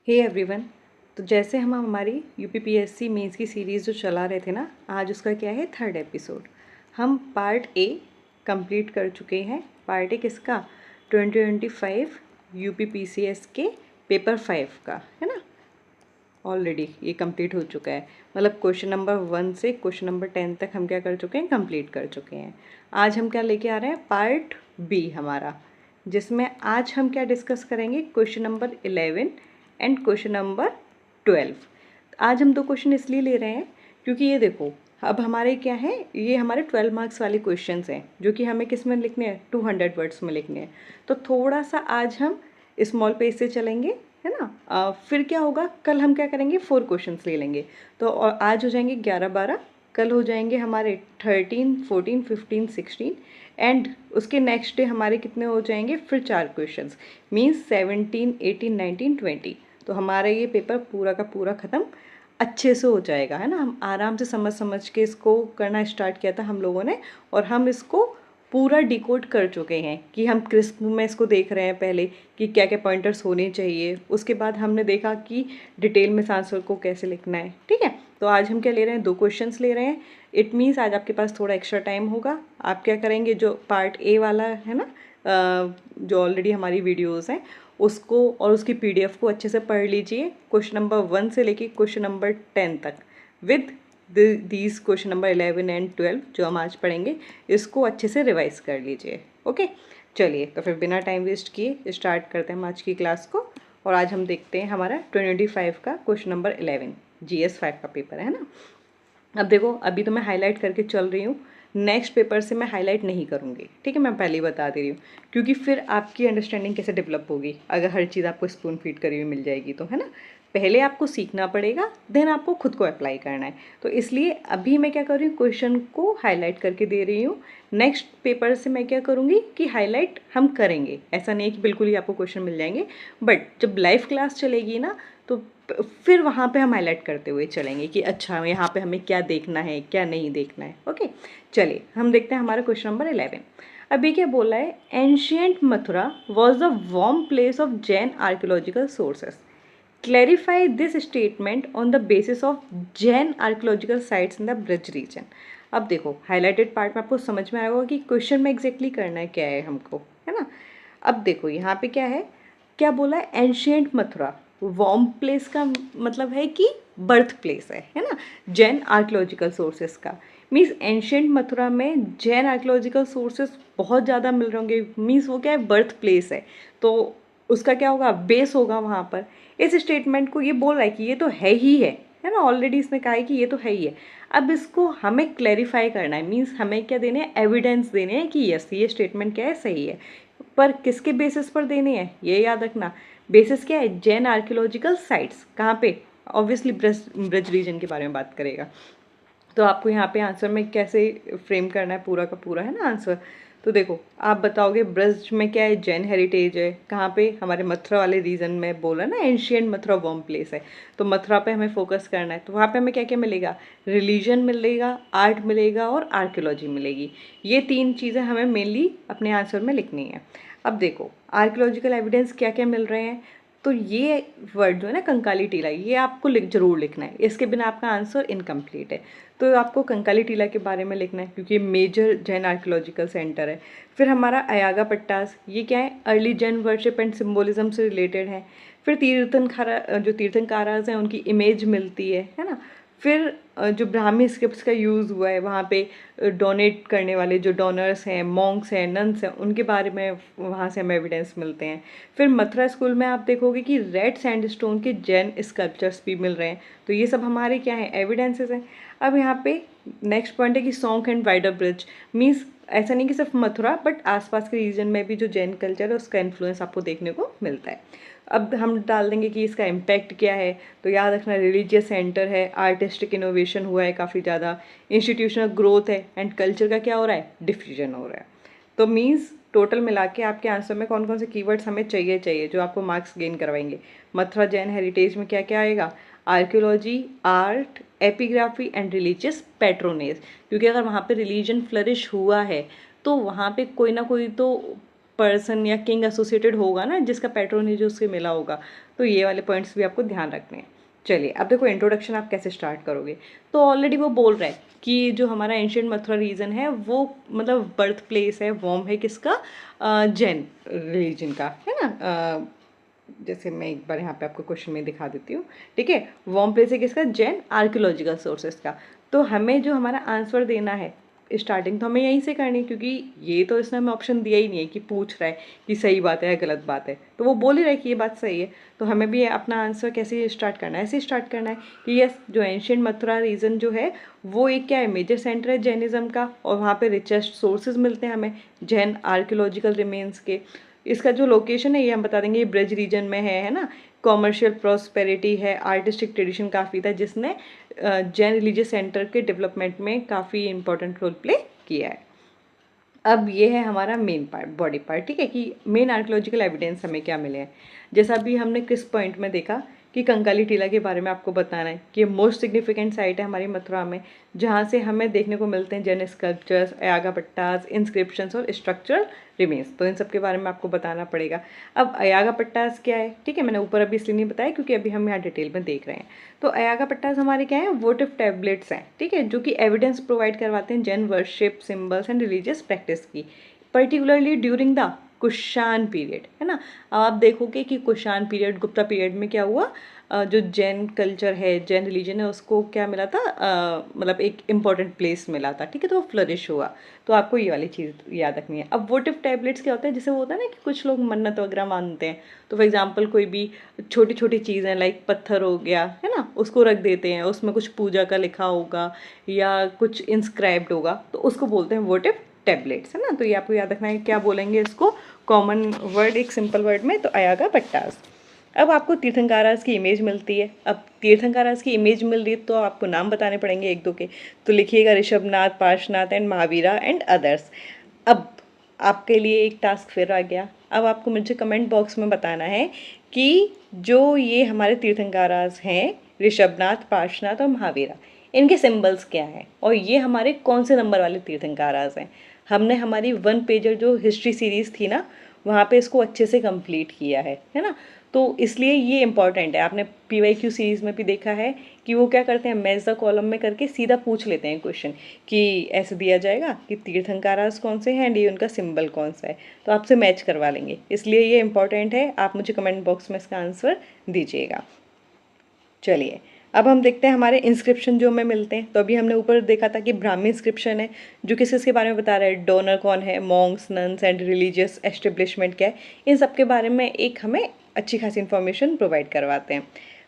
Hey everyone. तो जैसे हम हमारी यूपीपीएससी मेंस की सीरीज़ जो चला रहे थे ना, आज उसका क्या है, 3rd एपिसोड। हम पार्ट ए कंप्लीट कर चुके हैं। पार्ट ए किसका? 2025 यूपीपीसीएस के पेपर 5 का, है ना। ऑलरेडी ये कंप्लीट हो चुका है, मतलब क्वेश्चन नंबर 1 से क्वेश्चन नंबर 10 तक हम क्या कर चुके हैं, कंप्लीट कर चुके हैं। आज हम क्या लेके आ रहे हैं, पार्ट बी हमारा, जिसमें आज हम क्या डिस्कस करेंगे, question number 11 and question number 12। आज हम 2 क्वेश्चन इसलिए ले रहे हैं क्योंकि ये देखो, अब हमारे क्या है, ये हमारे 12 मार्क्स वाले क्वेश्चंस हैं जो कि हमें किस में लिखने हैं, 200 वर्ड्स में लिखने हैं। तो थोड़ा सा आज हम स्मॉल पेज से चलेंगे, है ना। फिर क्या होगा, कल हम क्या करेंगे, 4 क्वेश्चंस ले लेंगे। तो आज हो जाएंगे 11-12, कल हो जाएंगे हमारे 13, 14, 15, 16 एंड उसके नेक्स्ट डे हमारे कितने हो जाएंगे, फिर 4 क्वेश्चंस, मीन्स 17, 18, 19, 20। तो हमारा ये पेपर पूरा का पूरा ख़त्म अच्छे से हो जाएगा, है ना। हम आराम से समझ समझ के इसको करना स्टार्ट किया था हम लोगों ने, और हम इसको पूरा डिकोड कर चुके हैं कि हम क्रिस्प में इसको देख रहे हैं पहले कि क्या क्या पॉइंटर्स होने चाहिए। उसके बाद हमने देखा कि डिटेल में इस आंसर को कैसे लिखना है, ठीक है। तो आज हम क्या ले रहे हैं, 2 क्वेश्चंस ले रहे हैं। इट मीन्स आज आपके पास थोड़ा एक्स्ट्रा टाइम होगा। आप क्या करेंगे, जो पार्ट ए वाला है ना, जो ऑलरेडी हमारी वीडियोज़ हैं उसको और उसकी पीडीएफ को अच्छे से पढ़ लीजिए, क्वेश्चन नंबर 1 से लेके क्वेश्चन नंबर 10 तक with these question number 11 and 12 जो हम आज पढ़ेंगे, इसको अच्छे से रिवाइज कर लीजिए। ओके, चलिए तो फिर बिना टाइम वेस्ट किए स्टार्ट करते हैं हम आज की क्लास को। और आज हम देखते हैं हमारा 2025 का क्वेश्चन नंबर 11 GS 5 का पेपर है ना। अब देखो, अभी तो मैं हाईलाइट करके चल रही हूँ, नेक्स्ट पेपर से मैं हाईलाइट नहीं करूँगी, ठीक है। मैं पहले ही बता दे रही हूँ, क्योंकि फिर आपकी अंडरस्टैंडिंग कैसे डेवलप होगी अगर हर चीज़ आपको स्पून फीड करी हुई मिल जाएगी तो, है ना। पहले आपको सीखना पड़ेगा, देन आपको खुद को अप्लाई करना है। तो इसलिए अभी मैं क्या कर रही हूँ, क्वेश्चन को हाईलाइट करके दे रही हूँ। नेक्स्ट पेपर से मैं क्या करूँगी कि हाईलाइट हम करेंगे, ऐसा नहीं है कि बिल्कुल ही आपको क्वेश्चन मिल जाएंगे, बट जब लाइव क्लास चलेगी ना तो फिर वहाँ पे हम हाईलाइट करते हुए चलेंगे कि अच्छा यहाँ पे हमें क्या देखना है क्या नहीं देखना है। ओके, चलिए हम देखते हैं हमारा क्वेश्चन नंबर 11। अभी क्या बोला है, ancient Mathura was the warm place of Jain archaeological sources. Clarify this statement on the basis of Jain archaeological sites in the Braj region. अब देखो, हाईलाइटेड पार्ट में आपको समझ में आया होगा कि क्वेश्चन में एग्जैक्टली करना है क्या है हमको, है ना। अब देखो यहाँ पे क्या है, क्या बोला है, एंशियंट मथुरा वार्म प्लेस का मतलब है कि बर्थ प्लेस है ना, जैन आर्कियोलॉजिकल सोर्सेस का। मीन्स एंशियंट मथुरा में जैन आर्कियोलॉजिकल सोर्सेस बहुत ज़्यादा मिल रहे होंगे, मीन्स वो क्या है, बर्थ प्लेस है, तो उसका क्या होगा, बेस होगा वहाँ पर। इस स्टेटमेंट को ये बोल रहा है कि ये तो है ना, ऑलरेडी इसने कहा है कि ये तो है ही है। अब इसको हमें क्लैरिफाई करना है, मीन्स हमें क्या देने हैं, एविडेंस देने हैं कि यस ये स्टेटमेंट क्या है, सही है। पर किसके बेसिस पर देने हैं, ये याद रखना। बेसिस क्या है, जैन आर्कियोलॉजिकल साइट्स, कहाँ पे, ऑब्वियसली ब्रज रीजन के बारे में बात करेगा। तो आपको यहाँ पे आंसर में कैसे फ्रेम करना है, पूरा का पूरा, है ना आंसर। तो देखो, आप बताओगे ब्रज में क्या है, जैन हेरिटेज है, कहाँ पे, हमारे मथुरा वाले रीजन में बोला ना, एंशियंट मथुरा वार्म प्लेस है, तो मथुरा पे हमें फोकस करना है। तो वहाँ पे हमें क्या क्या मिलेगा, रिलीजन मिलेगा, आर्ट मिलेगा और आर्कियोलॉजी मिलेगी। ये 3 चीज़ें हमें मेनली अपने आंसर में लिखनी है। अब देखो, आर्कियोलॉजिकल एविडेंस क्या क्या मिल रहे हैं, तो ये वर्ड जो है ना, कंकाली टीला, ये आपको जरूर लिखना है, इसके बिना आपका आंसर इनकम्प्लीट है। तो आपको कंकाली टीला के बारे में लिखना है क्योंकि ये मेजर जैन आर्कियोलॉजिकल सेंटर है। फिर हमारा अयागा पट्टास, ये क्या है, early Jain worship and symbolism से रिलेटेड है। फिर तीर्थंकारा, जो तीर्थंकाराज हैं उनकी इमेज मिलती है ना। फिर जो ब्राह्मी स्क्रिप्ट्स का यूज़ हुआ है वहाँ पे, डोनेट करने वाले जो डोनर्स हैं, मॉन्क्स हैं, नन्स हैं, उनके बारे में वहाँ से हमें एविडेंस मिलते हैं। फिर मथुरा स्कूल में आप देखोगे कि रेड सैंडस्टोन के जैन स्कल्पचर्स भी मिल रहे हैं। तो ये सब हमारे क्या हैं, एविडेंसेस हैं। अब यहाँ पे नेक्स्ट पॉइंट है कि सॉन्क एंड वाइडर ब्रिज, मीन्स ऐसा नहीं कि सिर्फ मथुरा बट आसपास के रीजन में भी जो जैन कल्चर है उसका इन्फ्लुएंस आपको देखने को मिलता है। अब हम डाल देंगे कि इसका इम्पैक्ट क्या है, तो याद रखना, रिलीजियस सेंटर है, आर्टिस्टिक इनोवेशन हुआ है काफ़ी ज़्यादा, इंस्टीट्यूशनल ग्रोथ है एंड कल्चर का क्या हो रहा है, डिफ्यूजन हो रहा है। तो मीन्स टोटल मिला के आपके आंसर में कौन कौन से कीवर्ड्स हमें चाहिए जो आपको मार्क्स गेन करवाएंगे। मथुरा जैन हेरिटेज में क्या क्या आएगा, archaeology, art, epigraphy and religious patronage, क्योंकि अगर वहाँ पे रिलीजन फ्लरिश हुआ है तो वहाँ पे कोई ना कोई तो पर्सन या किंग एसोसिएटेड होगा ना, जिसका पैट्रोनेज उससे मिला होगा। तो ये वाले पॉइंट्स भी आपको ध्यान रखने हैं। चलिए अब देखो इंट्रोडक्शन आप कैसे स्टार्ट करोगे। तो ऑलरेडी वो बोल रहा है कि जो हमारा एंशियंट मथुरा रीजन है वो मतलब बर्थ प्लेस है, वॉम है किसका, जैन रिलीजन का, है ना। जैसे मैं एक बार यहाँ पे आपको क्वेश्चन में दिखा देती हूँ, ठीक है। वॉर्म प्लेस है किसका, जैन आर्कियोलॉजिकल सोर्सेस का। तो हमें जो हमारा आंसर देना है स्टार्टिंग तो हमें यहीं से करनी है, क्योंकि ये तो इसने हमें ऑप्शन दिया ही नहीं है कि पूछ रहा है कि सही बात है या गलत बात है, तो वो बोल ही रहा है कि ये बात सही है। तो हमें भी अपना आंसर कैसे स्टार्ट करना है, ऐसे स्टार्ट करना है कि यस, जो एंशियंट मथुरा रीजन जो है वो एक क्या है, मेजर सेंटर है जैनिज्म का, और वहाँ पे रिचेस्ट सोर्सेज मिलते हैं हमें जैन आर्कियोलॉजिकल रिमेन्स के। इसका जो लोकेशन है ये हम बता देंगे, ये ब्रज रीजन में है ना। कॉमर्शियल प्रॉस्पेरिटी है, आर्टिस्टिक ट्रेडिशन काफ़ी था जिसने जैन रिलीजियस सेंटर के डेवलपमेंट में काफ़ी इंपॉर्टेंट रोल प्ले किया है। अब ये है हमारा मेन पार्ट, बॉडी पार्ट, ठीक है, कि मेन आर्कियोलॉजिकल एविडेंस हमें क्या मिले हैं। जैसा अभी हमने किस पॉइंट में देखा कि कंकाली टीला के बारे में आपको बताना है कि मोस्ट सिग्निफिकेंट साइट है हमारी मथुरा में, जहाँ से हमें देखने को मिलते हैं जैन स्कल्पचर्स, अयागा पट्टास, इंस्क्रिप्शंस और स्ट्रक्चरल रिमेन्स। तो इन सब के बारे में आपको बताना पड़ेगा। अब अयागा पट्टास क्या है, ठीक है, मैंने ऊपर अभी इसलिए नहीं बताया क्योंकि अभी हम यहाँ डिटेल में देख रहे हैं। तो अयागा पट्टास हमारे क्या है, वोटिव टैबलेट्स हैं, ठीक है, जो कि एविडेंस प्रोवाइड करवाते हैं Jain worship, symbols and religious practice की, particularly during the Kushan period, है ना। अब आप देखोगे कि कुषाण पीरियड, गुप्ता पीरियड में क्या हुआ, जो जैन कल्चर है, जैन रिलीजन है, उसको क्या मिला था, मतलब एक इम्पॉर्टेंट प्लेस मिला था, ठीक है, तो वो फ्लरिश हुआ। तो आपको ये वाली चीज़ याद रखनी है। अब वोटिव टैबलेट्स क्या होता है, जैसे वो होता है ना कि कुछ लोग मन्नत वगैरह मानते हैं, तो फॉर एग्जाम्पल कोई भी छोटी छोटी चीज़ें लाइक पत्थर हो गया, है ना, उसको रख देते हैं, उसमें कुछ पूजा का लिखा होगा या कुछ इंस्क्राइब्ड होगा, तो उसको बोलते हैं वोटिव टैबलेट्स, है ना। तो ये आपको याद रखना है, क्या बोलेंगे इसको, कॉमन वर्ड एक सिंपल वर्ड में, तो अयागा पट्टास। अब आपको तीर्थंकारास की इमेज मिलती है। अब तीर्थंकारास की इमेज मिल रही है तो आपको नाम बताने पड़ेंगे एक दो के, तो लिखिएगा Rishabhanath, Parshvanath and Mahavira and others. अब आपके लिए एक टास्क फिर आ गया। अब आपको मुझे कमेंट बॉक्स में बताना है कि जो ये हमारे तीर्थंकारास हैं, ऋषभनाथ, पार्श्वनाथ और महावीरा, इनके सिंबल्स क्या हैं और ये हमारे कौन से नंबर वाले तीर्थंकारास हैं। हमने हमारी 1 पेजर जो हिस्ट्री सीरीज़ थी ना, वहाँ पे इसको अच्छे से कंप्लीट किया है ना। तो इसलिए ये इंपॉर्टेंट है। आपने PYQ सीरीज़ में भी देखा है कि वो क्या करते हैं, मैच द कॉलम में करके सीधा पूछ लेते हैं क्वेश्चन कि ऐसे दिया जाएगा कि तीर्थंकारास कौन से हैं एंड ये उनका सिंबल कौन सा है, तो आपसे मैच करवा लेंगे। इसलिए ये इंपॉर्टेंट है, आप मुझे कमेंट बॉक्स में इसका आंसर दीजिएगा। चलिए अब हम देखते हैं हमारे इंस्क्रिप्शन जो हमें मिलते हैं। तो अभी हमने ऊपर देखा था कि ब्राह्मी इंस्क्रिप्शन है जो किस किसके बारे में बता रहा है, डोनर कौन है, Monks, nuns and religious establishment क्या है, इन सब के बारे में एक हमें अच्छी खासी इन्फॉर्मेशन प्रोवाइड करवाते हैं।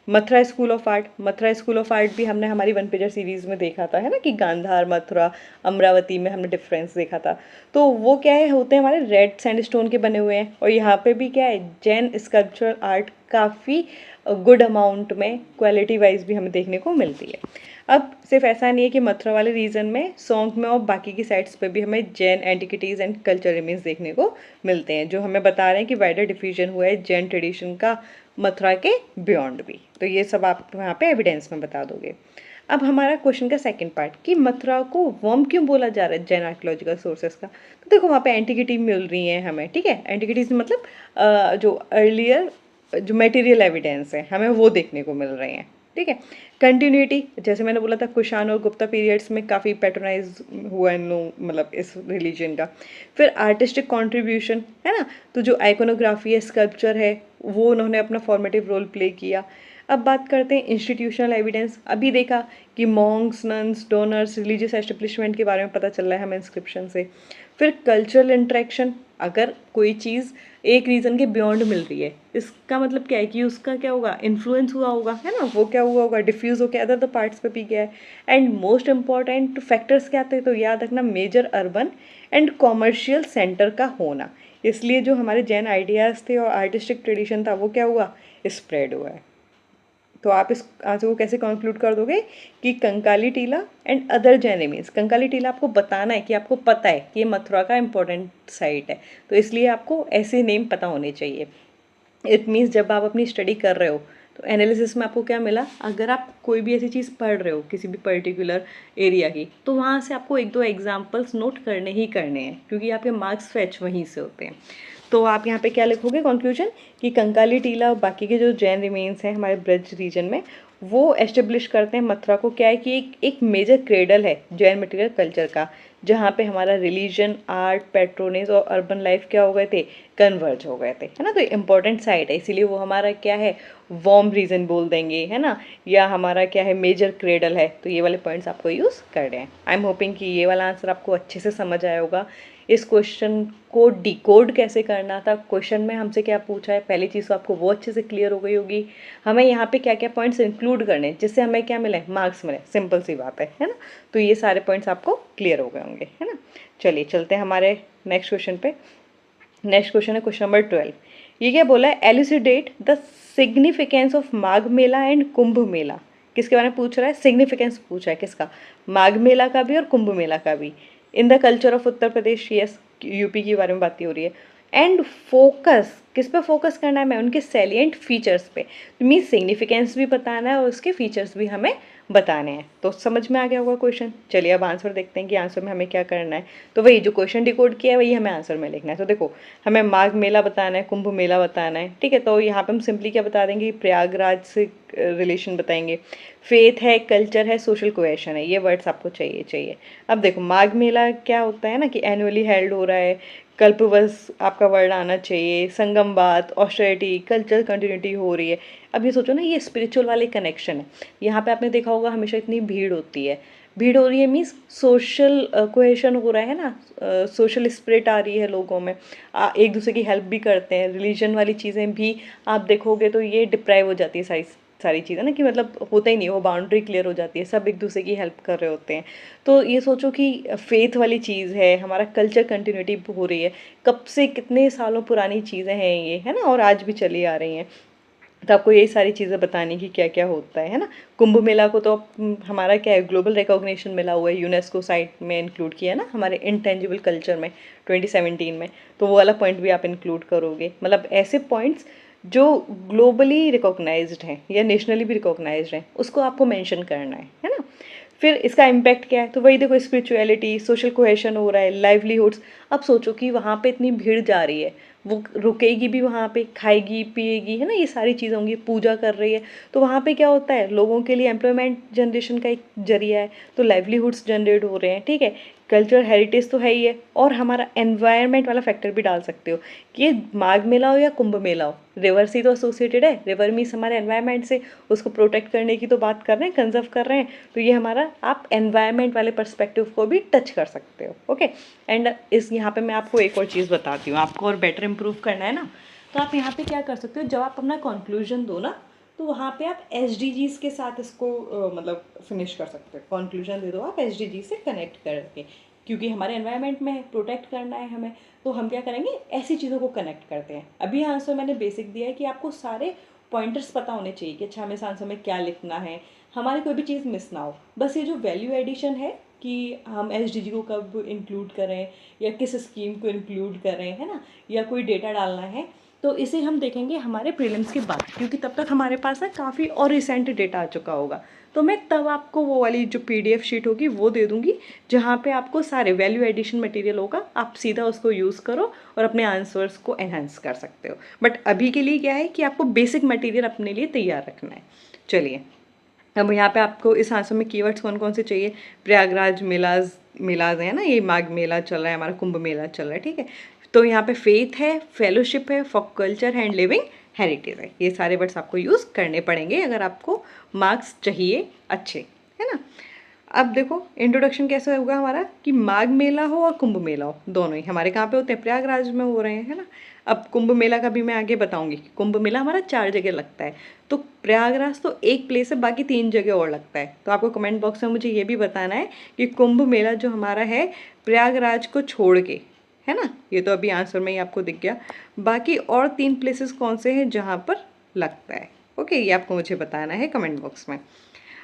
Mathura school of art, Mathura school of art भी हमने हमारी 1 पेजर सीरीज़ में देखा था, है ना, कि गांधार, मथुरा, अमरावती में हमने डिफरेंस देखा था। तो वो क्या है, होते हैं हमारे रेड सैंडस्टोन के बने हुए हैं, और यहाँ पे भी क्या है, जैन स्कल्पचरल आर्ट काफ़ी गुड अमाउंट में क्वालिटी वाइज भी हमें देखने को मिलती है। अब सिर्फ ऐसा नहीं है कि मथुरा वाले रीजन में, सौंग में और बाकी की साइट्स पे भी हमें जैन एंटिकिटीज़ एंड कल्चर रिमेन्स देखने को मिलते हैं, जो हमें बता रहे हैं कि वाइडर डिफ्यूजन हुआ है जैन ट्रेडिशन का मथुरा के बियॉन्ड भी। तो ये सब आप वहाँ पे एविडेंस में बता दोगे। अब हमारा क्वेश्चन का सेकंड पार्ट कि मथुरा को वर्म क्यों बोला जा रहा है जैन आर्कियोलॉजिकल सोर्सेस का। तो देखो वहाँ पे एंटिकिटी मिल रही हैं हमें, ठीक है, एंटिकिटीज मतलब जो अर्लियर जो मटेरियल एविडेंस है हमें वो देखने को मिल रहे हैं, ठीक है। कंटिन्यूटी, जैसे मैंने बोला था कुषाण और गुप्ता पीरियड्स में काफ़ी पैट्रोनाइज हुआ इन लोग, मतलब इस रिलीजन का। फिर आर्टिस्टिक कंट्रीब्यूशन, है ना, तो जो आइकोनोग्राफी है, स्कल्पचर है, वो उन्होंने अपना फॉर्मेटिव रोल प्ले किया। अब बात करते हैं इंस्टीट्यूशनल एविडेंस। अभी देखा कि Monks, nuns, donors, religious establishment के बारे में पता चल रहा है हमें इंस्क्रिप्शन से। फिर कल्चरल इंट्रैक्शन, अगर कोई चीज़ एक रीज़न के बियॉन्ड मिल रही है, इसका मतलब क्या है कि उसका क्या होगा, इन्फ्लुएंस हुआ होगा, है ना, वो क्या हुआ होगा, डिफ्यूज़ होकर अदर द पार्ट्स पे भी गया है। एंड मोस्ट इंपॉर्टेंट फैक्टर्स क्या थे, तो याद रखना, major urban and commercial centre का होना। इसलिए जो हमारे जैन आइडियाज़ थे और आर्टिस्टिक ट्रेडिशन था वो क्या हुआ, स्प्रेड हुआ है। तो आप इस आंसर को कैसे कंक्लूड कर दोगे कि कंकाली टीला and other Jain remains. Kankali टीला आपको बताना है कि आपको पता है कि ये मथुरा का इंपॉर्टेंट साइट है, तो इसलिए आपको ऐसे नेम पता होने चाहिए। इट मीन्स जब आप अपनी स्टडी कर रहे हो तो एनालिसिस में आपको क्या मिला, अगर आप कोई भी ऐसी चीज़ पढ़ रहे हो किसी भी पर्टिकुलर एरिया की, तो वहाँ से आपको 1-2 एग्जाम्पल्स नोट करने ही करने हैं, क्योंकि आपके मार्क्स फैच वहीं से होते हैं। तो आप यहाँ पे क्या लिखोगे कंक्लूजन कि कंकाली टीला और बाकी के जो जैन रिमेन्स हैं हमारे ब्रज रीजन में, वो एस्टेब्लिश करते हैं मथुरा को, क्या है कि एक मेजर क्रेडल है जैन मटेरियल कल्चर का, जहाँ पे हमारा रिलीजन, आर्ट, पैट्रोनेज और अर्बन लाइफ क्या हो गए थे, कन्वर्ज हो गए थे, है ना। तो इम्पॉर्टेंट साइट है, इसीलिए वो हमारा क्या है, वार्म रीजन बोल देंगे, है ना, या हमारा क्या है, मेजर क्रेडल है। तो ये वाले पॉइंट्स आपको यूज़ कर रहे हैं। आई एम होपिंग कि ये वाला आंसर आपको अच्छे से समझ आया होगा। इस क्वेश्चन को डिकोड कैसे करना था, क्वेश्चन में हमसे क्या पूछा है, पहली चीज़ तो आपको वो अच्छे से क्लियर हो गई होगी। हमें यहाँ पे क्या क्या पॉइंट्स इंक्लूड करने हैं जिससे हमें क्या मिले, मार्क्स मिले, सिंपल सी बात है ना। तो ये सारे पॉइंट्स आपको क्लियर हो गए होंगे, है ना। चलिए चलते हैं हमारे नेक्स्ट क्वेश्चन पे। नेक्स्ट क्वेश्चन है क्वेश्चन नंबर 12। ये क्या बोला है, elucidate the significance of Magh Mela and Kumbh Mela. किसके बारे में पूछ रहा है, सिग्निफिकेंस पूछा है किसका, माघ मेला का भी और कुंभ मेला का भी, in the culture of Uttar Pradesh, yes UP के बारे में बात हो रही है। एंड फोकस, किस पे फोकस करना है, मैं उनके सैलिएंट फीचर्स पे, मीन सिग्निफिकेंस भी बताना है और उसके फीचर्स भी हमें बताने हैं। तो समझ में आ गया होगा क्वेश्चन। चलिए अब आंसर देखते हैं कि आंसर में हमें क्या करना है। तो वही जो क्वेश्चन डिकोड किया है वही हमें आंसर में लिखना है। तो देखो हमें माघ मेला बताना है, कुंभ मेला बताना है, ठीक है। तो यहाँ पे हम सिंपली क्या बता देंगे, प्रयागराज से रिलेशन बताएंगे, फेथ है, कल्चर है, सोशल कोहेशन है, ये वर्ड्स आपको चाहिए। अब देखो माघ मेला क्या होता है ना कि एनुअली हेल्ड हो रहा है, कल्पवश आपका वर्ड आना चाहिए, संगम बात, ऑस्टेरिटी, कल्चरल कंटिन्यूटी हो रही है। अब ये सोचो ना, ये स्पिरिचुअल वाले कनेक्शन है। यहाँ पे आपने देखा होगा हमेशा इतनी भीड़ होती है, भीड़ हो रही है मीन्स सोशल कोहेशन हो रहा है ना, सोशल स्पिरिट आ रही है लोगों में, एक दूसरे की हेल्प भी करते हैं। रिलीजन वाली चीज़ें भी आप देखोगे तो ये डिप्राइव हो जाती है सारी सारी चीज़ें ना, कि मतलब होता ही नहीं, वो बाउंड्री क्लियर हो जाती है, सब एक दूसरे की हेल्प कर रहे होते हैं। तो ये सोचो कि फेथ वाली चीज़ है, हमारा कल्चर कंटिन्यूटी हो रही है, कब से कितने सालों पुरानी चीज़ें हैं ये, है ना, और आज भी चली आ रही हैं। तो आपको यही सारी चीज़ें बतानी कि क्या क्या होता है ना। कुंभ मेला को तो हमारा क्या है, ग्लोबल रिकॉग्निशन मिला हुआ है, यूनेस्को साइट में इंक्लूड किया है ना हमारे इंटेंजिबल कल्चर में 2017 में। तो वो वाला पॉइंट भी आप इंक्लूड करोगे, मतलब ऐसे पॉइंट्स जो ग्लोबली रिकॉग्नाइज्ड हैं या नेशनली भी रिकॉग्नाइज्ड हैं उसको आपको मेंशन करना है ना। फिर इसका इम्पैक्ट क्या है, तो वही देखो स्पिरिचुअलिटी, सोशल कोहेशन हो रहा है, लाइवलीहुड्स। अब सोचो कि वहाँ पे इतनी भीड़ जा रही है, वो रुकेगी भी वहाँ पे, खाएगी पिएगी, है ना, ये सारी चीज़ें होंगी, पूजा कर रही है। तो वहाँ पे क्या होता है, लोगों के लिए एम्प्लॉयमेंट जनरेशन का एक जरिया है, तो लाइवलीहुड्स जनरेट हो रहे हैं, ठीक है। कल्चरल हेरिटेज तो है ही है, और हमारा एनवायरनमेंट वाला फैक्टर भी डाल सकते हो कि ये माघ मेला हो या कुंभ मेला हो, रिवर से तो एसोसिएटेड है, रिवर मीन्स हमारे एनवायरनमेंट से, उसको प्रोटेक्ट करने की तो बात कर रहे हैं, कंजर्व कर रहे हैं। तो ये हमारा आप एनवायरनमेंट वाले पर्सपेक्टिव को भी टच कर सकते हो, ओके। एंड इस यहाँ पे मैं आपको एक और चीज़ बताती हूँ, आपको और बेटर इम्प्रूव करना है ना, तो आप यहाँ पे क्या कर सकते हो, जब आप अपना कंक्लूजन दो ना, तो वहाँ पे आप SDGs के साथ इसको मतलब फिनिश कर सकते हो, कंक्लूजन दे दो आप SDG से कनेक्ट करके, क्योंकि हमारे एनवायरनमेंट में प्रोटेक्ट करना है हमें, तो हम क्या करेंगे, ऐसी चीज़ों को कनेक्ट करते हैं। अभी आंसर मैंने बेसिक दिया है कि आपको सारे पॉइंटर्स पता होने चाहिए कि अच्छा हमें इस आंसर में क्या लिखना है, हमारी कोई भी चीज़ मिस ना हो। बस ये जो वैल्यू एडिशन है कि हम SDG को कब इंक्लूड करें या किस स्कीम को इंक्लूड करें, है ना, या कोई डेटा डालना है, तो इसे हम देखेंगे हमारे प्रीलिम्स के बाद, क्योंकि तब तक हमारे पास ना काफ़ी और रिसेंट डेटा आ चुका होगा। तो मैं तब आपको वो वाली जो PDF शीट होगी वो दे दूँगी, जहाँ पे आपको सारे वैल्यू एडिशन मटेरियल होगा, आप सीधा उसको यूज़ करो और अपने आंसर्स को एनहांस कर सकते हो। बट अभी के लिए क्या है कि आपको बेसिक मटेरियल अपने लिए तैयार रखना है। चलिए अब यहाँ पे आपको इस आंसर में कीवर्ड्स कौन कौन से चाहिए, प्रयागराज मेलाज, मेलाज है ना, ये माघ मेला चल रहा है, हमारा कुंभ मेला चल रहा है, ठीक है। तो यहाँ पे फेथ है, फेलोशिप है, for culture and living heritage है। ये सारे वर्ड्स आपको यूज़ करने पड़ेंगे अगर आपको मार्क्स चाहिए अच्छे, है ना। अब देखो इंट्रोडक्शन कैसे होगा हमारा कि माघ मेला हो और कुंभ मेला हो, दोनों ही हमारे कहाँ पे होते हैं, प्रयागराज में हो रहे हैं, है ना। अब कुंभ मेला का भी मैं आगे बताऊंगी। कुंभ मेला हमारा 4 जगह लगता है, तो प्रयागराज तो एक प्लेस है, बाकी 3 जगह और लगता है। तो आपको कमेंट बॉक्स में मुझे ये भी बताना है कि कुंभ मेला जो हमारा है प्रयागराज को छोड़ के, है ना, ये तो अभी आंसर में ही आपको दिख गया, बाकी और 3 प्लेसेस कौन से हैं जहाँ पर लगता है, ओके, ये आपको मुझे बताना है कमेंट बॉक्स में।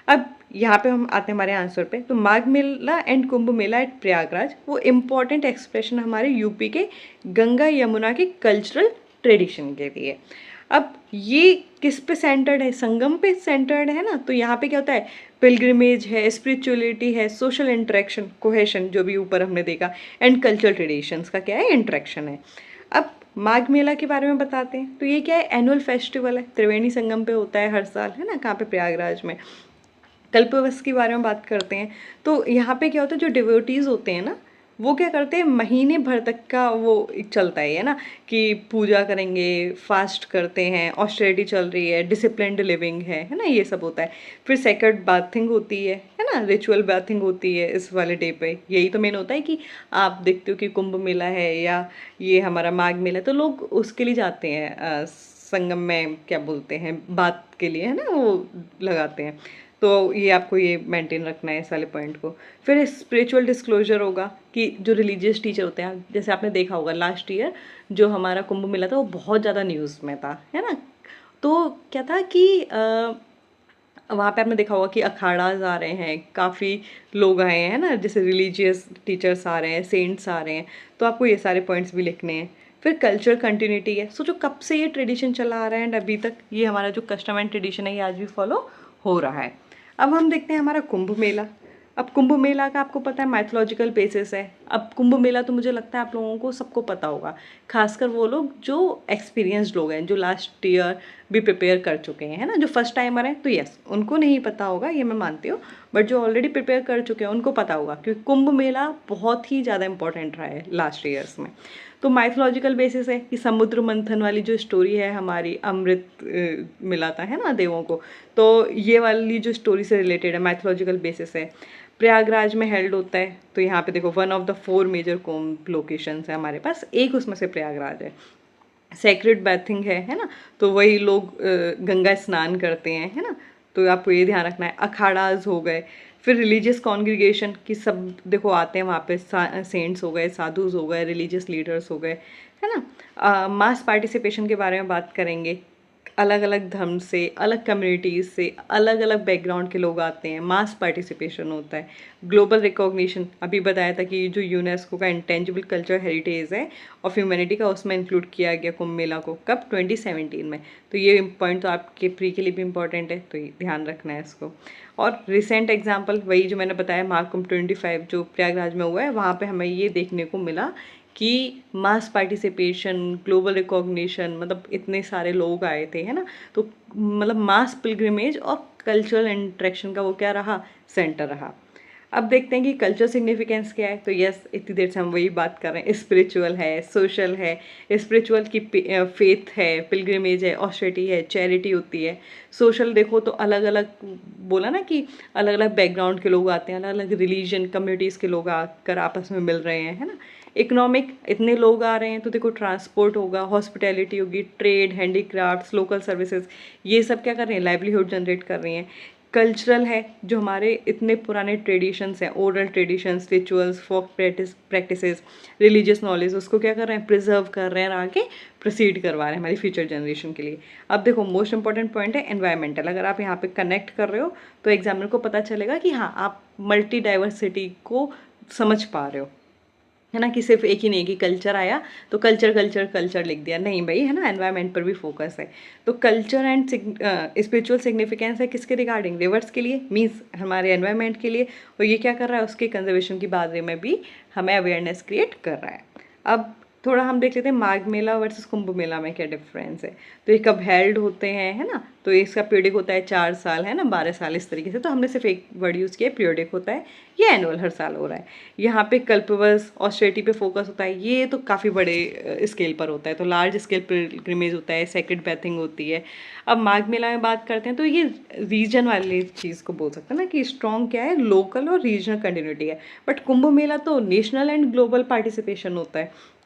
अब यहाँ पे हम आते हैं हमारे आंसर पे। तो माघ मेला एंड कुंभ मेला एट प्रयागराज वो इम्पॉर्टेंट एक्सप्रेशन हमारे यूपी के गंगा यमुना के कल्चरल ट्रेडिशन के लिए। अब ये किस पे सेंटर्ड है, संगम पे सेंटर्ड है ना। तो यहाँ पे क्या होता है, पिलग्रिमेज है, स्पिरिचुअलिटी है, सोशल इंटरेक्शन, कोहेशन जो भी ऊपर हमने देखा, एंड कल्चरल ट्रेडिशंस का क्या है, इंटरेक्शन है। अब माघ मेला के बारे में बताते हैं। तो ये क्या है, एनुअल फेस्टिवल है, त्रिवेणी संगम पे होता है हर साल, है ना, कहाँ पे, प्रयागराज में। कल्पवस के बारे में बात करते हैं। तो यहाँ पे क्या होता है, जो डिवोटीज होते हैं ना, वो क्या करते हैं, महीने भर तक का वो एक चलता है ना, कि पूजा करेंगे, फास्ट करते हैं, ऑस्टेरिटी चल रही है, डिसिप्लिन्ड लिविंग है ना, ये सब होता है। फिर सेक्रेड बाथिंग होती है ना, रिचुअल बाथिंग होती है इस वाले डे पे। यही तो मेन होता है कि आप देखते हो कि कुंभ मेला है या ये हमारा माघ मेला है, तो लोग उसके लिए जाते हैं, संगम में क्या बोलते हैं, बात के लिए, है ना, वो लगाते हैं। तो ये आपको ये मेंटेन रखना है इस वाले पॉइंट को। फिर स्पिरिचुअल डिस्क्लोजर होगा कि जो रिलीजियस टीचर होते हैं, जैसे आपने देखा होगा लास्ट ईयर जो हमारा कुंभ मेला था वो बहुत ज़्यादा न्यूज़ में था, है ना। तो क्या था कि वहाँ पे आपने देखा होगा कि अखाड़ाज आ रहे हैं, काफ़ी लोग आए हैं ना, जैसे रिलीजियस टीचर्स आ रहे हैं, सेंट्स आ रहे हैं। तो आपको ये सारे पॉइंट्स भी लिखने हैं। फिर कल्चरल कंटिन्यूटी है, सोचो कब से ये ट्रेडिशन चला आ रहा है एंड अभी तक ये हमारा जो कस्टम एंड ट्रेडिशन है ये आज भी फॉलो हो रहा है। अब हम देखते हैं हमारा कुंभ मेला। अब कुंभ मेला का आपको पता है माइथोलॉजिकल बेसिस है। अब कुंभ मेला तो मुझे लगता है आप लोगों को सबको पता होगा, खासकर वो लोग जो एक्सपीरियंस्ड लोग हैं, जो लास्ट ईयर भी प्रिपेयर कर चुके हैं, है ना। जो फर्स्ट टाइमर हैं तो यस उनको नहीं पता होगा, ये मैं मानती हूँ, बट जो ऑलरेडी प्रिपेयर कर चुके हैं उनको पता होगा, क्योंकि कुंभ मेला बहुत ही ज़्यादा इंपॉर्टेंट रहा है लास्ट ईयर्स में। तो माइथोलॉजिकल बेसिस है कि समुद्र मंथन वाली जो स्टोरी है हमारी, अमृत मिला था, है ना, देवों को, तो ये वाली जो स्टोरी से रिलेटेड है, माइथोलॉजिकल बेसिस है। प्रयागराज में हेल्ड होता है, तो यहाँ पे देखो 1 of the 4 major Kumbh locations है हमारे पास, एक उसमें से प्रयागराज है। सेक्रेड बैथिंग है ना, तो वही लोग गंगा स्नान करते हैं, है ना। तो आपको ये ध्यान रखना है। अखाड़ाज हो गए, फिर रिलीजियस कॉन्ग्रीगेशन की सब देखो आते हैं वहाँ पे, सेंट्स हो गए, साधुज हो गए, रिलीजियस लीडर्स हो गए, है ना। मास पार्टिसिपेशन के बारे में बात करेंगे, अलग अलग धर्म से, अलग कम्युनिटीज़ से, अलग अलग बैकग्राउंड के लोग आते हैं, मास पार्टिसिपेशन होता है। ग्लोबल रिकॉग्निशन, अभी बताया था कि जो यूनेस्को का इंटेंजिबल कल्चर हेरिटेज है ऑफ ह्यूमैनिटी का, उसमें इंक्लूड किया गया कुंभ मेला को, कब, 2017 में। तो ये पॉइंट तो आपके प्री के लिए भी इंपॉर्टेंट है, तो ये ध्यान रखना है इसको। और रिसेंट एग्जाम्पल वही जो मैंने बताया, महाकुंभ 25 जो प्रयागराज में हुआ है, वहाँ पर हमें ये देखने को मिला कि मास पार्टिसिपेशन, ग्लोबल रिकॉग्निशन, मतलब इतने सारे लोग आए थे, है ना। तो मतलब मास पिलग्रिमेज और कल्चरल इंटरेक्शन का वो क्या रहा, सेंटर रहा। अब देखते हैं कि कल्चर सिग्निफिकेंस क्या है। तो यस, इतनी देर से हम वही बात कर रहे हैं, स्पिरिचुअल है, सोशल है। स्पिरिचुअल की फेथ है, पिलग्रिमेज है, ऑस्टेरिटी है, चैरिटी होती है। सोशल देखो तो अलग अलग, बोला ना कि अलग अलग बैकग्राउंड के लोग आते हैं, अलग अलग रिलीजन कम्युनिटीज़ के लोग आकर आपस में मिल रहे हैं, है ना। इकोनॉमिक, इतने लोग आ रहे हैं तो देखो ट्रांसपोर्ट होगा, हॉस्पिटैलिटी होगी, ट्रेड, हैंडीक्राफ्ट्स, लोकल सर्विसेज, ये सब क्या कर रहे हैं, लाइवलीहुड जनरेट कर रही हैं। कल्चरल है, जो हमारे इतने पुराने ट्रेडिशंस हैं, ओरल ट्रेडिशंस, रिचुअल्स, फोक प्रैक्टिसेस, रिलीजियस नॉलेज, उसको क्या कर रहे हैं, प्रिजर्व कर रहे हैं और आगे प्रोसीड करवा रहे हैं हमारी फ्यूचर जनरेशन के लिए। अब देखो मोस्ट इंपॉर्टेंट पॉइंट है एनवायरमेंटल। अगर आप यहाँ पे कनेक्ट कर रहे हो तो एग्जामिनर को पता चलेगा कि हाँ आप मल्टी डाइवर्सिटी को समझ पा रहे हो, है ना, कि सिर्फ एक ही नहीं कि कल्चर आया तो कल्चर कल्चर कल्चर लिख दिया, नहीं भाई, है ना, एनवायरनमेंट पर भी फोकस है। तो कल्चर एंड स्पिरिचुअल सिग्निफिकेंस है किसके रिगार्डिंग, रिवर्स के लिए, मीन्स हमारे एनवायरनमेंट के लिए, और ये क्या कर रहा है, उसके कंजर्वेशन की बारे में भी हमें अवेयरनेस क्रिएट कर रहा है। अब थोड़ा हम देख लेते हैं माघ मेला वर्सेस कुंभ मेला में क्या डिफरेंस है। तो ये कब हेल्ड होते हैं, है ना, तो इसका पीरियडिक होता है 4 साल, है ना, 12 साल इस तरीके से। तो हमने सिर्फ एक वर्ड यूज़ किया, पीरियडिक होता है, ये एनुअल हर साल हो रहा है। यहाँ पे कल्पवस ऑस्टेरिटी पे फोकस होता है, ये तो काफ़ी बड़े स्केल पर होता है, तो लार्ज स्केल पिलग्रिमेज होता है, सेक्रेड बैथिंग होती है। अब माघ मेला में बात करते हैं तो ये रीजन वाली चीज़ को बोल सकते हैं ना, कि स्ट्रॉन्ग क्या है, लोकल और रीजनल कंटिन्यूटी है। बट कुंभ मेला तो नेशनल एंड ग्लोबल पार्टिसिपेशन होता है।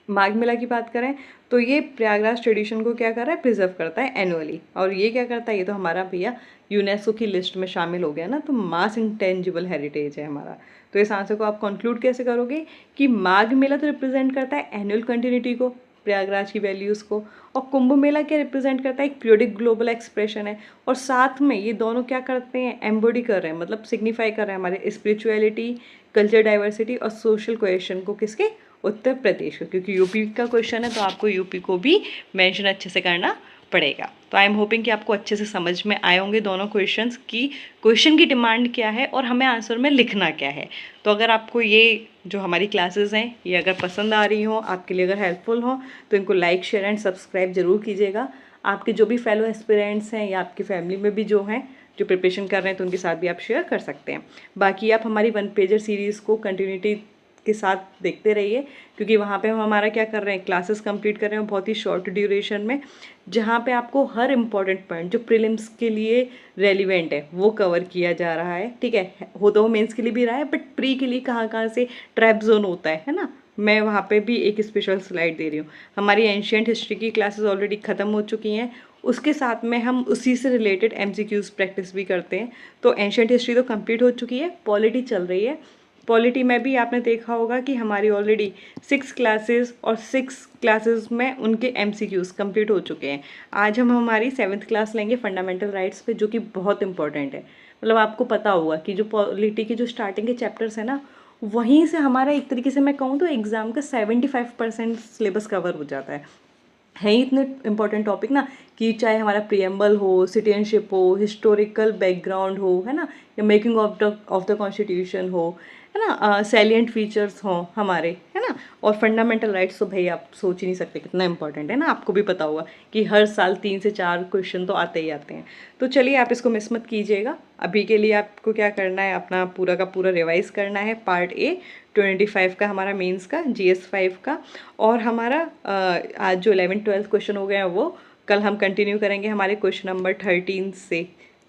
माघ मेला की बात करें तो ये प्रयागराज ट्रेडिशन को क्या कर रहा है, प्रिजर्व करता है एनुअली। और ये क्या करता है, ये तो हमारा भैया यूनेस्को की लिस्ट में शामिल हो गया ना, तो मास इंटेंजिबल हेरिटेज है हमारा। तो इस आंसर को आप कंक्लूड कैसे करोगे कि माघ मेला तो रिप्रेजेंट करता है एनुअल कंटिन्यूटी को, प्रयागराज की वैल्यूज़ को, और कुंभ मेला क्या रिप्रेजेंट करता है, एक पीरियडिक ग्लोबल एक्सप्रेशन है। और साथ में ये दोनों क्या करते हैं, एम्बॉडी कर रहे हैं, मतलब सिग्निफाई कर रहे हैं हमारे स्पिरिचुअलिटी, कल्चर डाइवर्सिटी और सोशल कोहेशन को, किसके, उत्तर प्रदेश को, क्योंकि यूपी का क्वेश्चन है तो आपको यूपी को भी मेंशन अच्छे से करना पड़ेगा। तो आई एम होपिंग कि आपको अच्छे से समझ में आए होंगे दोनों क्वेश्चंस की क्वेश्चन की डिमांड क्या है और हमें आंसर में लिखना क्या है। तो अगर आपको ये जो हमारी क्लासेस हैं ये अगर पसंद आ रही हो, आपके लिए अगर हेल्पफुल हो, तो इनको लाइक शेयर एंड सब्सक्राइब जरूर कीजिएगा। आपके जो भी फेलो एस्पिरेंट्स हैं या आपकी फैमिली में भी जो हैं जो प्रिपरेशन कर रहे हैं तो उनके साथ भी आप शेयर कर सकते हैं। बाकी आप हमारी 1 पेजर सीरीज़ को कंटिन्यूटी के साथ देखते रहिए, क्योंकि वहाँ पे हम हमारा क्या कर रहे हैं, क्लासेस कंप्लीट कर रहे हैं बहुत ही शॉर्ट ड्यूरेशन में, जहाँ पे आपको हर इम्पॉर्टेंट पॉइंट जो प्रीलिम्स के लिए रेलिवेंट है वो कवर किया जा रहा है। ठीक है, हो तो मेंस के लिए भी रहा है, बट प्री के लिए कहाँ कहाँ से ट्रैप जोन होता है ना, मैं वहाँ पे भी एक स्पेशल स्लाइड दे रही हूँ। हमारी एंशियंट हिस्ट्री की क्लासेस ऑलरेडी ख़त्म हो चुकी हैं, उसके साथ में हम उसी से रिलेटेड MCQs प्रैक्टिस भी करते हैं। तो एंशियंट हिस्ट्री तो कंप्लीट हो चुकी है, पॉलिटी चल रही है। पॉलिटी में भी आपने देखा होगा कि हमारी ऑलरेडी 6 क्लासेस और 6 क्लासेस में उनके MCQs कंप्लीट हो चुके हैं। आज हम हमारी 7th क्लास लेंगे फंडामेंटल राइट्स पे, जो कि बहुत इंपॉर्टेंट है। मतलब आपको पता होगा कि जो पॉलिटी के जो स्टार्टिंग के चैप्टर्स हैं ना, वहीं से हमारा एक तरीके से मैं कहूँ तो एग्ज़ाम का 75% सिलेबस कवर हो जाता है ही इतने इम्पोर्टेंट टॉपिक ना, कि चाहे हमारा प्रियम्बल हो, सिटीजनशिप हो, हिस्टोरिकल बैकग्राउंड हो, है ना, या मेकिंग ऑफ द कॉन्स्टिट्यूशन हो, है ना, सैलिएंट फीचर्स हों हमारे, है ना, और फंडामेंटल राइट्स तो भाई आप सोच ही नहीं सकते कितना इंपॉर्टेंट है ना। आपको भी पता होगा कि हर साल 3 से 4 क्वेश्चन तो आते ही आते हैं। तो चलिए आप इसको मिस मत कीजिएगा। अभी के लिए आपको क्या करना है, अपना पूरा का पूरा रिवाइज करना है। पार्ट ए 25 का हमारा मेंस का, GS 5 का, और हमारा आज जो 11th-12th क्वेश्चन हो गए हैं वो कल हम कंटिन्यू करेंगे हमारे क्वेश्चन नंबर 13 से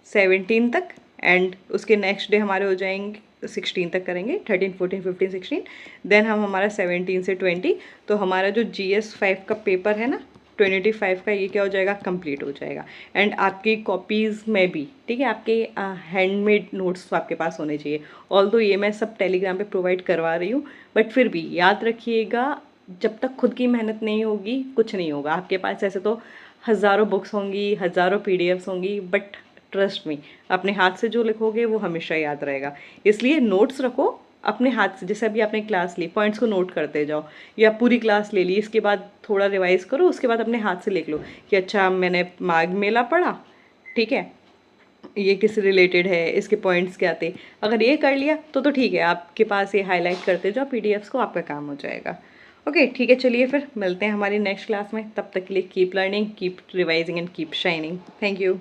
17 तक, एंड उसके नेक्स्ट डे हमारे हो जाएंगे 16 तक करेंगे, 13, 14, 15, 16, देन हम हमारा 17 से 20। तो हमारा जो GS 5 का पेपर है ना 25 का, ये क्या हो जाएगा, कंप्लीट हो जाएगा। एंड आपकी कॉपीज़ में भी, ठीक है, आपके हैंडमेड नोट्स तो आपके पास होने चाहिए। ऑल्दो ये मैं सब टेलीग्राम पे प्रोवाइड करवा रही हूँ, बट फिर भी याद रखिएगा, जब तक खुद की मेहनत नहीं होगी कुछ नहीं होगा। आपके पास ऐसे तो हज़ारों बुक्स होंगी, हज़ारों PDFs होंगी, बट ट्रस्ट मी, अपने हाथ से जो लिखोगे वो हमेशा याद रहेगा। इसलिए नोट्स रखो अपने हाथ से, जैसे अभी आपने क्लास ली, पॉइंट्स को नोट करते जाओ, या पूरी क्लास ले ली, इसके बाद थोड़ा रिवाइज करो, उसके बाद अपने हाथ से लिख लो कि अच्छा मैंने माघ मेला पढ़ा, ठीक है, ये किस रिलेटेड है, इसके पॉइंट्स क्या थे। अगर ये कर लिया तो ठीक है, आपके पास ये हाईलाइट करते जाओ PDFs को, आपका काम हो जाएगा। ओके ठीक है, चलिए फिर मिलते हैं हमारी नेक्स्ट क्लास में। तब तक के लिए keep learning, keep revising and keep shining. Thank you.